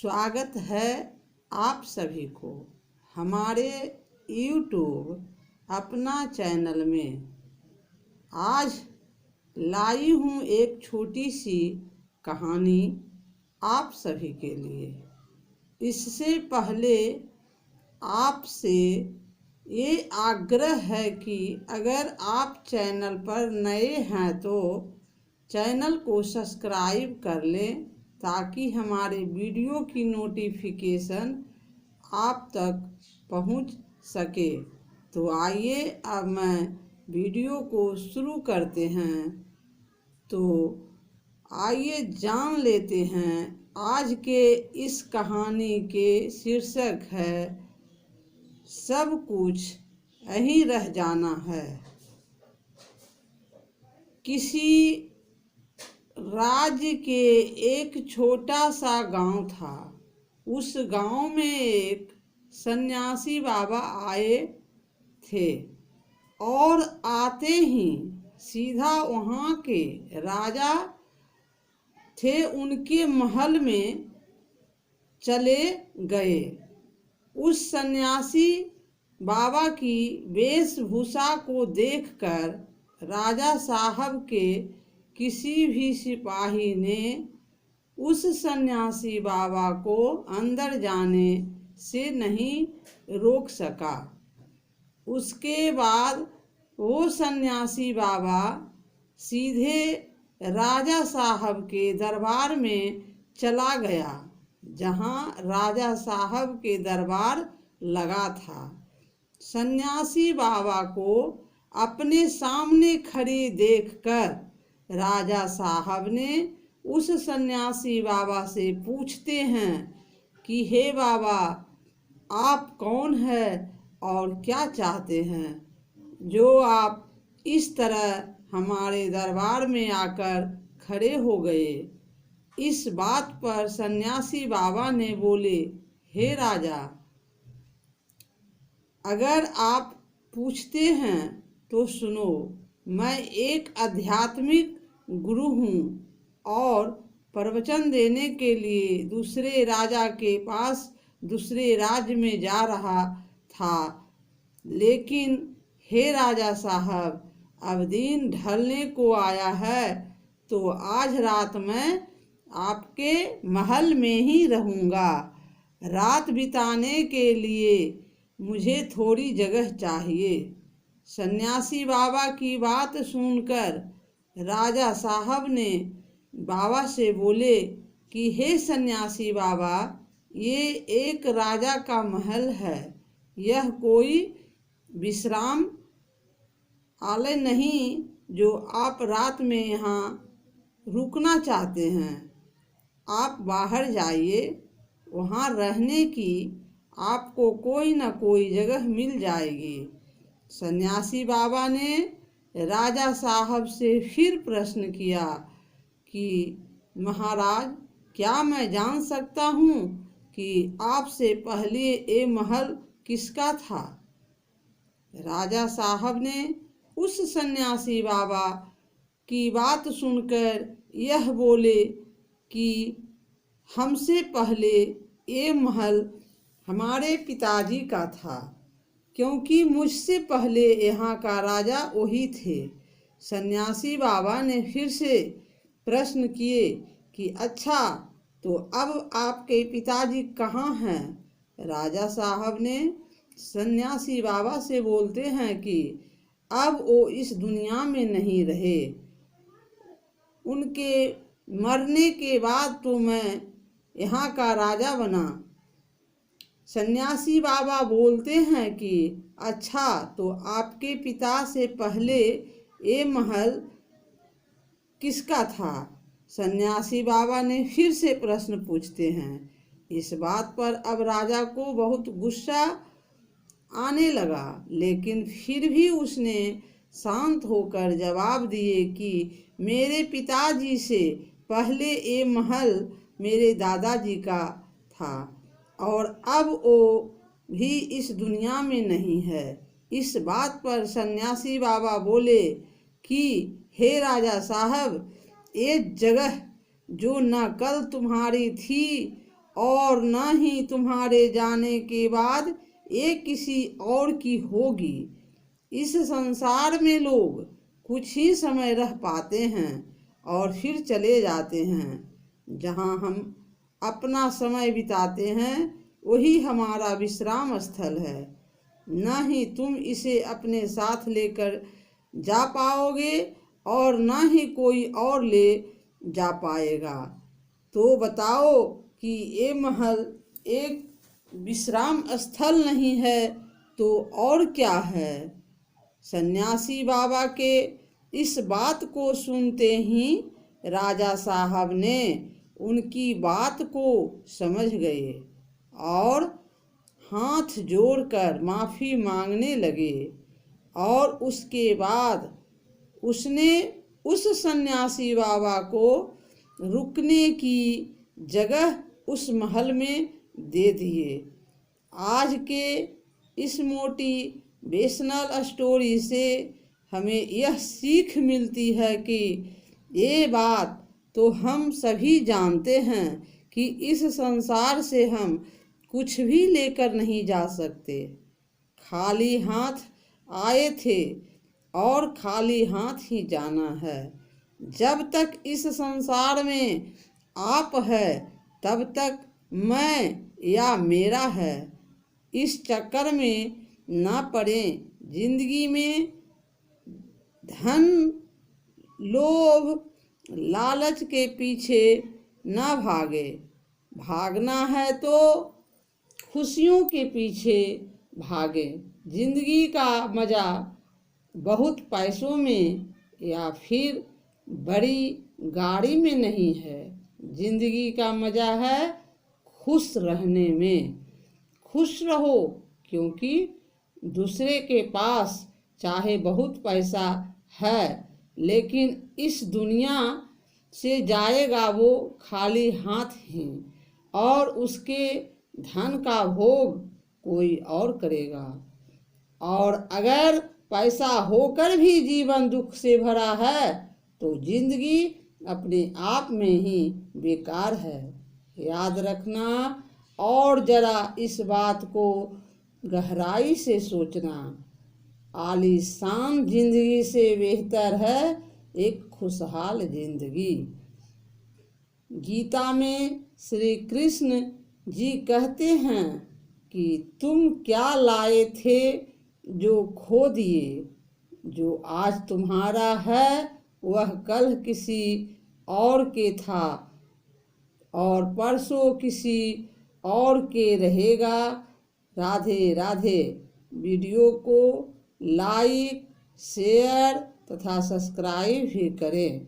स्वागत है आप सभी को हमारे YouTube अपना चैनल में। आज लाई हूँ एक छोटी सी कहानी आप सभी के लिए। इससे पहले आपसे ये आग्रह है कि अगर आप चैनल पर नए हैं तो चैनल को सब्सक्राइब कर लें ताकि हमारे वीडियो की नोटिफिकेशन आप तक पहुंच सके। तो आइए अब मैं वीडियो को शुरू करते हैं। तो आइए जान लेते हैं आज के इस कहानी के शीर्षक है सब कुछ यहीं रह जाना है। किसी राज्य के एक छोटा सा गांव था। उस गांव में एक सन्यासी बाबा आए थे और आते ही सीधा वहाँ के राजा थे उनके महल में चले गए। उस सन्यासी बाबा की वेशभूषा को देखकर राजा साहब के किसी भी सिपाही ने उस सन्यासी बाबा को अंदर जाने से नहीं रोक सका। उसके बाद वो सन्यासी बाबा सीधे राजा साहब के दरबार में चला गया जहाँ राजा साहब के दरबार लगा था। सन्यासी बाबा को अपने सामने खड़े देखकर राजा साहब ने उस सन्यासी बाबा से पूछते हैं कि हे बाबा, आप कौन है और क्या चाहते हैं जो आप इस तरह हमारे दरबार में आकर खड़े हो गए। इस बात पर सन्यासी बाबा ने बोले, हे राजा, अगर आप पूछते हैं तो सुनो। मैं एक आध्यात्मिक गुरु हूँ और प्रवचन देने के लिए दूसरे राजा के पास दूसरे राज्य में जा रहा था। लेकिन हे राजा साहब, अब दिन ढलने को आया है तो आज रात मैं आपके महल में ही रहूँगा। रात बिताने के लिए मुझे थोड़ी जगह चाहिए। सन्यासी बाबा की बात सुनकर राजा साहब ने बाबा से बोले कि हे सन्यासी बाबा, ये एक राजा का महल है। यह कोई विश्राम आलय नहीं जो आप रात में यहाँ रुकना चाहते हैं। आप बाहर जाइए, वहाँ रहने की आपको कोई न कोई जगह मिल जाएगी। सन्यासी बाबा ने राजा साहब से फिर प्रश्न किया कि महाराज, क्या मैं जान सकता हूँ कि आपसे पहले ये महल किसका था? राजा साहब ने उस सन्यासी बाबा की बात सुनकर यह बोले कि हमसे पहले ये महल हमारे पिताजी का था, क्योंकि मुझसे पहले यहाँ का राजा वही थे। सन्यासी बाबा ने फिर से प्रश्न किए कि अच्छा, तो अब आपके पिताजी कहाँ हैं? राजा साहब ने सन्यासी बाबा से बोलते हैं कि अब वो इस दुनिया में नहीं रहे। उनके मरने के बाद तो मैं यहाँ का राजा बना। सन्यासी बाबा बोलते हैं कि अच्छा, तो आपके पिता से पहले ये महल किसका था? सन्यासी बाबा ने फिर से प्रश्न पूछते हैं। इस बात पर अब राजा को बहुत गुस्सा आने लगा, लेकिन फिर भी उसने शांत होकर जवाब दिए कि मेरे पिताजी से पहले ये महल मेरे दादाजी का था और अब वो भी इस दुनिया में नहीं है। इस बात पर सन्यासी बाबा बोले कि हे राजा साहब, ये जगह जो न कल तुम्हारी थी और न ही तुम्हारे जाने के बाद ये किसी और की होगी। इस संसार में लोग कुछ ही समय रह पाते हैं और फिर चले जाते हैं। जहाँ हम अपना समय बिताते हैं वही हमारा विश्राम स्थल है। न ही तुम इसे अपने साथ लेकर जा पाओगे और न ही कोई और ले जा पाएगा। तो बताओ कि ये महल एक विश्राम स्थल नहीं है तो और क्या है। सन्यासी बाबा के इस बात को सुनते ही राजा साहब ने उनकी बात को समझ गए और हाथ जोड़कर माफ़ी मांगने लगे। और उसके बाद उसने उस सन्यासी बाबा को रुकने की जगह उस महल में दे दिए। आज के इस मोटिवेशनल स्टोरी से हमें यह सीख मिलती है कि ये बात तो हम सभी जानते हैं कि इस संसार से हम कुछ भी लेकर नहीं जा सकते। खाली हाथ आए थे और खाली हाथ ही जाना है। जब तक इस संसार में आप है तब तक मैं या मेरा है। इस चक्कर में ना पड़े। जिंदगी में धन लोभ लालच के पीछे ना भागे। भागना है तो खुशियों के पीछे भागे। जिंदगी का मज़ा बहुत पैसों में या फिर बड़ी गाड़ी में नहीं है। जिंदगी का मज़ा है खुश रहने में। खुश रहो, क्योंकि दूसरे के पास चाहे बहुत पैसा है लेकिन इस दुनिया से जाएगा वो खाली हाथ ही, और उसके धन का भोग कोई और करेगा। और अगर पैसा होकर भी जीवन दुख से भरा है तो जिंदगी अपने आप में ही बेकार है। याद रखना और जरा इस बात को गहराई से सोचना। आलीशान जिंदगी से बेहतर है एक खुशहाल जिंदगी। गीता में श्री कृष्ण जी कहते हैं कि तुम क्या लाए थे जो खो दिए। जो आज तुम्हारा है वह कल किसी और के था और परसों किसी और के रहेगा। राधे राधे। वीडियो को लाइक, शेयर तथा सब्सक्राइब भी करें।